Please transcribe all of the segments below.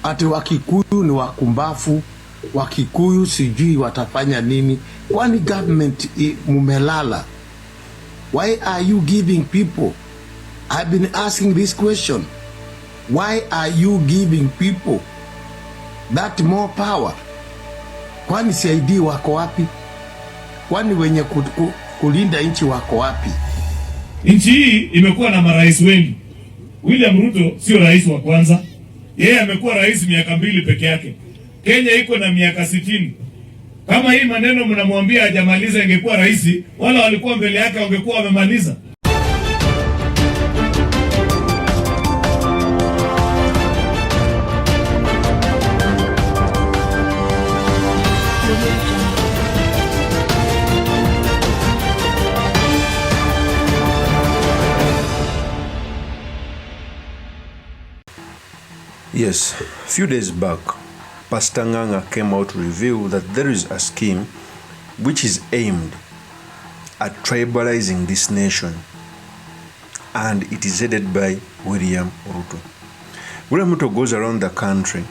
ati Wakikuyu ni wakumbafu, Wakikuyu sijui watafanya nini. Kwani government mumelala? Why are you giving people? I've been asking this question. Why are you giving people that more power? Kwani CID wako wapi? Kwani wenye kulinda nchi wako wapi? Nchi hii imekuwa na marais wengi. William Ruto sio rais wa kwanza. Yeye amekuwa rais miaka 2 peke yake. Kenya iko na miaka 60. Kama hii maneno mnamwambia hajamaliza, ingekuwa rais, wala walikuwa mbele yake wangekuwa wamemaliza. Yes, a few days back, Pastor NGANGA came out to reveal that there is a scheme which is aimed at tribalizing this nation, and it is headed by William Ruto. William Ruto goes around the country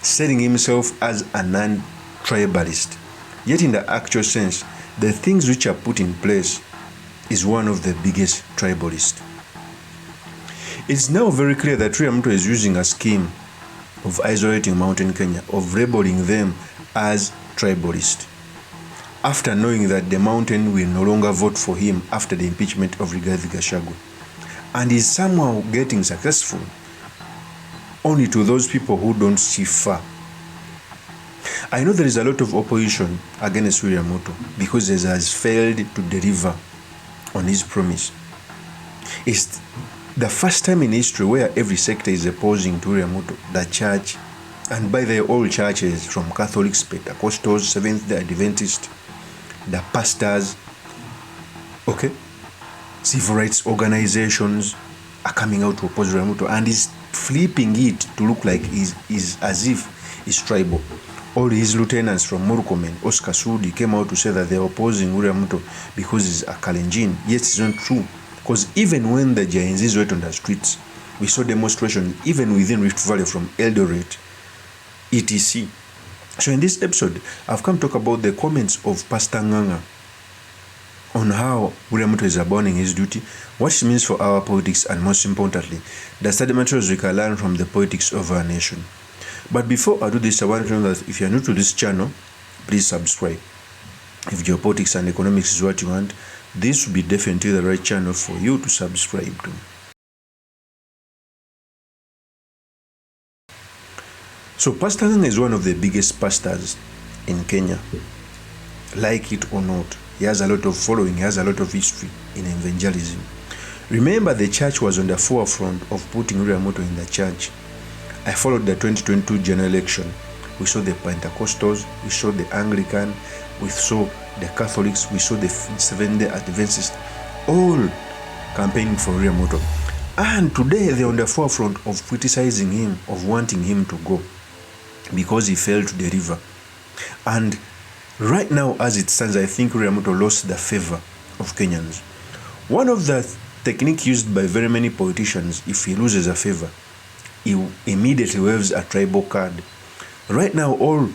selling himself as a non-tribalist, yet in the actual sense, the things which are put in place is one of the biggest tribalists. It's now very clear that William Ruto is using a scheme of isolating Mountain Kenya, of labeling them as tribalist, after knowing that the mountain will no longer vote for him after the impeachment of Rigathi Gachagua, and is somehow getting successful only to those people who don't see far. I know there is a lot of opposition against William Ruto because he has failed to deliver on his promise. It's the first time in history where every sector is opposing to William Ruto. The church, and by the all churches, from Catholics, Pentecostals, Seventh-day Adventists, the pastors, okay, civil rights organizations are coming out to oppose William Ruto, and is flipping it to look like is as if it's tribal. All his lieutenants from Murkomen, Oscar Sudi, came out to say that they're opposing William Ruto because he's a Kalenjin. Yes, it's not true. Because even when the Jainzis went on the streets, we saw demonstrations even within Rift Valley from Eldoret, etc. So in this episode, I've come to talk about the comments of Pastor NGANGA on how William Ruto is abandoning his duty, what it means for our politics, and most importantly, the study materials we can learn from the politics of our nation. But before I do this, I want to know that if you're new to this channel, please subscribe. If geopolitics and economics is what you want, this will be definitely the right channel for you to subscribe to. So Pastor NGANGA is one of the biggest pastors in Kenya. Like it or not, he has a lot of following, he has a lot of history in evangelism. Remember, the church was on the forefront of putting William Ruto in the church. I followed the 2022 general election. We saw the Pentecostals, we saw the Anglican, we saw the Catholics, we saw the Seventh-day Adventists, all campaigning for William Ruto. And today they're on the forefront of criticizing him, of wanting him to go, because he failed to deliver. And right now, as it stands, I think William Ruto lost the favor of Kenyans. One of the techniques used by very many politicians, if he loses a favor, he immediately waves a tribal card. Right now, all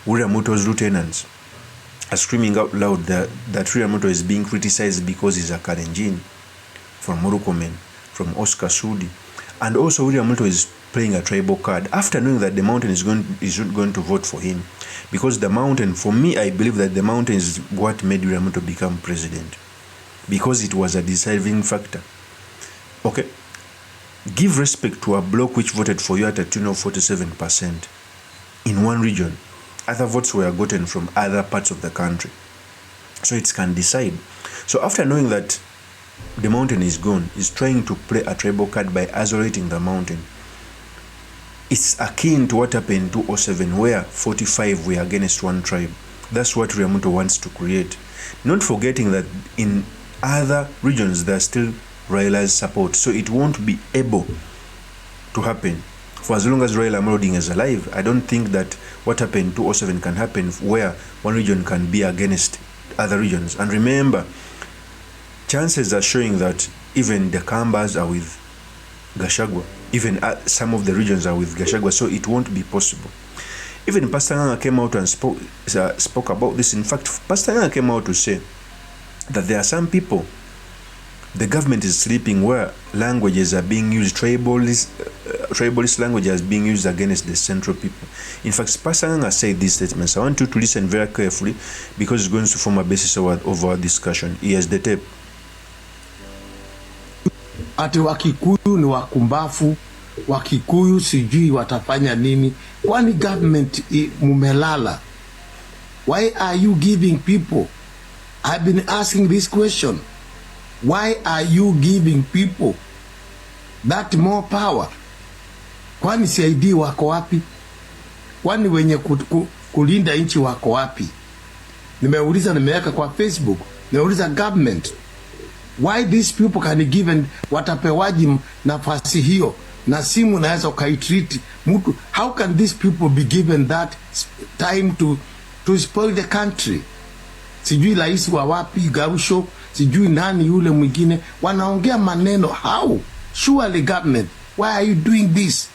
William Ruto's lieutenants are screaming out loud that William Ruto is being criticized because he's a Kalenjin, from Murkomen, from Oscar Sudi. And also William Ruto is playing a tribal card after knowing that the mountain is not going to vote for him. Because the mountain, for me, I believe that the mountain is what made William Ruto become president, because it was a deciding factor. Okay? Give respect to a bloc which voted for you at a tune of 47% in one region. Other votes were gotten from other parts of the country. So it can decide. So after knowing that the mountain is gone, is trying to play a tribal card by isolating the mountain. It's akin to what happened in 2007, where 45 were against one tribe. That's what William Ruto wants to create. Not forgetting that in other regions there are still Raila's support, so it won't be able to happen for as long as Raila Amolo Odinga is alive. I don't think that what happened in 2007 can happen, where one region can be against other regions. And remember, chances are showing that even the Kambas are with Gachagua. Even some of the regions are with Gachagua, so it won't be possible. Even Pastor Nganga came out and spoke about this. In fact, Pastor Nganga came out to say that there are some people, the government is sleeping where languages are being used, tribalist languages being used against the central people. In fact, Pastor Nganga said these statements. I want you to listen very carefully because it's going to form a basis of our discussion. Here's the tape. Ati Wakikuyu ni wakumbafu, Wakikuyu sijui watafanya nini. Kwani government mumelala? Why are you giving people? I've been asking this question. Why are you giving people that more power? Kwani CID wako wapi? Kwani wenye kulinda nchi wako wapi? Nimeuliza, nimeweka kwa Facebook. Nimeuliza government. Why these people can given watapewaji nafasi hiyo na simu naweza ukaitreat mtu? How can these people be given that time to spoil the country? Sijui rais wa wapi Garusho, sijui nani yule mwingine wanaongea maneno. How? Surely government, why are you doing this?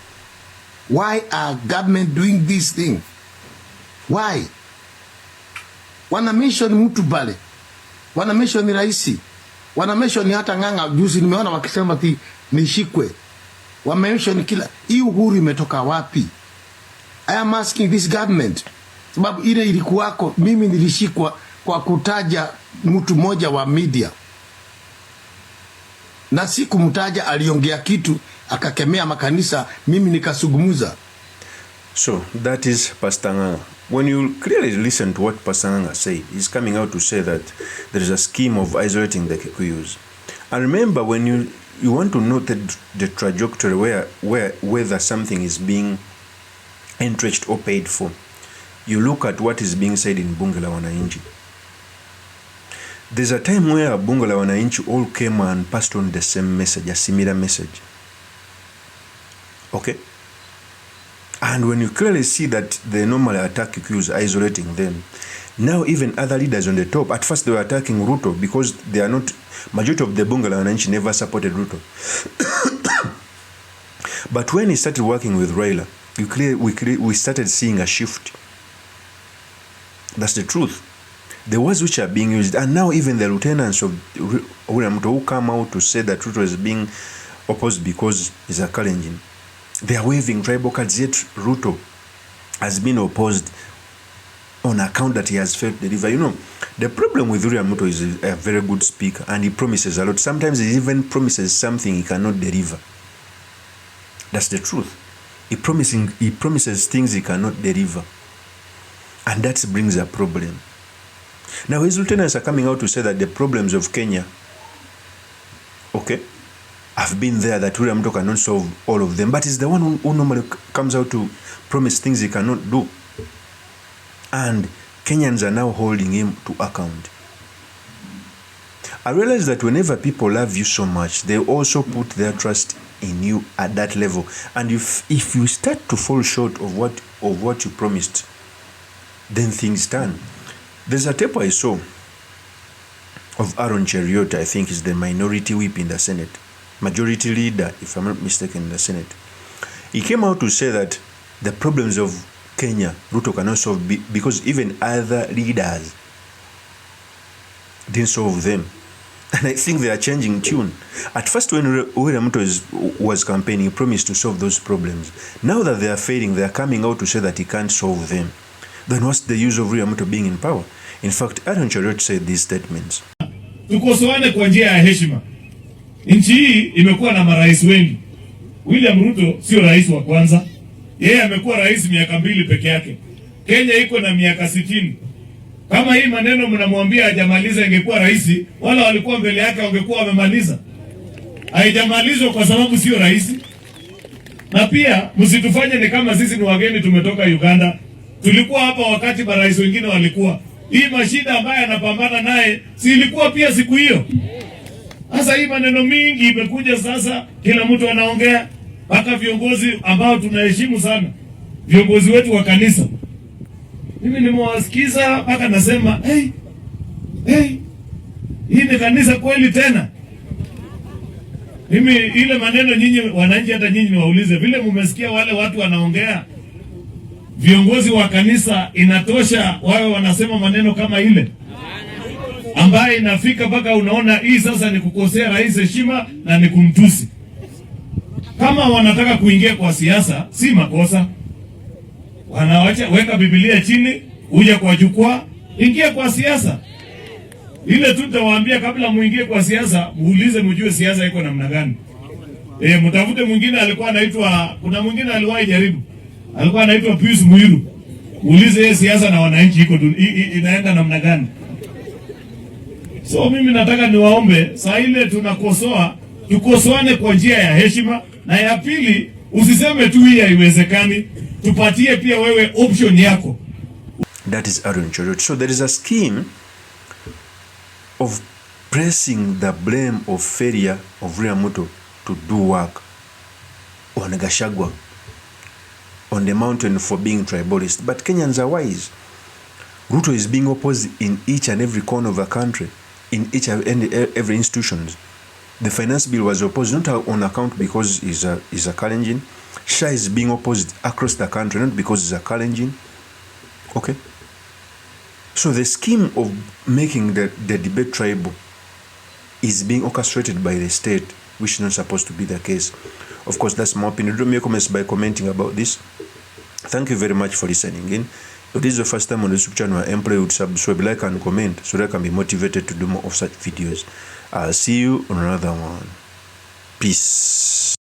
Why are government doing this thing? Why? Wana mission mtu bale, wana mission ni raisi, wana mission ni hata Nganga. Juzi nimeona wakisema nishikwe, wana mission kila. Hii uhuru imetoka wapi? I am asking this government, sababu ile ilikuwako. Mimi nilishikwa kwa kutaja mtu mmoja wa media, na si kumtaja, aliongea kitu akakemea makanisa, mimi nikasugumuza. So that is Pastor Nganga. When you clearly listen to what Pastor Nganga said, he's coming out to say that there is a scheme of isolating the Kikuyus. And remember, when you want to note the trajectory whether something is being entrenched or paid for, you look at what is being said in Bunge la Wananchi. There's a time where Bunge la Wananchi all came and passed on the same message, a similar message. Okay? And when you clearly see that they normally attack Kikuyus, isolating them, now even other leaders on the top, at first they were attacking RUTO because they are not, majority of the Bunge la Wananchi never supported RUTO. But when he started working with Raila, we started seeing a shift. That's the truth. The words which are being used, and now even the lieutenants of William Ruto who come out to say that Ruto is being opposed because he's a Kalenjin, they are waving tribal cards, yet Ruto has been opposed on account that he has failed to deliver. You know, the problem with William Ruto is a very good speaker and he promises a lot. Sometimes he even promises something he cannot deliver. That's the truth. He promises things he cannot deliver. And that brings a problem. Now his lieutenants are coming out to say that the problems of Kenya, okay, have been there, that William Ruto cannot solve all of them. But he's the one who normally comes out to promise things he cannot do. And Kenyans are now holding him to account. I realize that whenever people love you so much, they also put their trust in you at that level. And if you start to fall short of what you promised, then things turn. There's a tape I saw of Aaron Cheriot, I think is the minority whip in the Senate, majority leader, if I'm not mistaken, in the Senate. He came out to say that the problems of Kenya, Ruto cannot solve because even other leaders didn't solve them. And I think they are changing tune. At first, when William Ruto was campaigning, he promised to solve those problems. Now that they are failing, they are coming out to say that he can't solve them. Then what's the use of William Ruto being in power? In fact, Aaron Cheriot said these statements. Tukosoane kwa njia ya heshima. Nchi hii imekuwa na marais wengi. William Ruto sio rais wa kwanza. Yeye amekuwa rais miaka 2 peke yake. Kenya iko na miaka 60. Kama hii maneno mnamwambia hajamaliza, ingekuwa rais, wala walikuwa mbele yake wangekuwa wamemaliza. Haijamalizwa kwa sababu sio rais. Na pia msitufanye ni kama sisi ni wageni tumetoka Uganda. Tulikuwa hapa wakati marais wengine walikuwa. Hii mashida ambayo anapambana naye si ilikuwa pia siku hiyo. Sasa hii maneno mingi imekuja sasa, kila mtu anaongea, mpaka viongozi ambao tunaheshimu sana, viongozi wetu wa kanisa. Mimi nimewasikiza mpaka nasema, hii ni kanisa kweli tena? Mimi ile maneno nyinyi wananchi, hata nyinyi niwaulize, vile mumesikia wale watu wanaongea, viongozi wa kanisa, inatosha wawe wanasema maneno kama ile ambaye inafika mpaka unaona hii sasa ni kukosea rais heshima na ni kumtusi. Kama wanataka kuingia kwa siasa, si makosa. Wanawacha weka Biblia chini, uje kwa jukwaa, ingia kwa siasa. Ile tu nitawaambia, kabla muingie kwa siasa, muulize mjue siasa iko namna gani. Mtafute mwingine alikuwa anaitwa, kuna mwingine aliwahi jaribu, alikuwa anaitwa Pius Muiru. Muulize yeye siasa na wananchi iko inaenda namna gani. So mimi nataka niwaombe, saa ile tunakosoa, tukosoane kwa njia ya heshima, na ya pili usiseme tu hii haiwezekani, tupatie pia wewe option yako. That is Aaron Chorot. So there is a scheme of pressing the blame of failure of William Ruto to do work on Gachagua, on the mountain for being tribalist. But Kenyans are wise. Ruto is being opposed in each and every corner of the country, in each and every institution. The finance bill was opposed not on account because he's a Kalenjin. SHA is being opposed across the country not because he's a Kalenjin. Okay. So the scheme of making the debate tribal is being orchestrated by the state, which is not supposed to be the case. Of course, that's my opinion. Do make comments by commenting about this. Thank you very much for listening in. If this is the first time on this channel, I employ you to subscribe, like, and comment so that I can be motivated to do more of such videos. I'll see you on another one. Peace.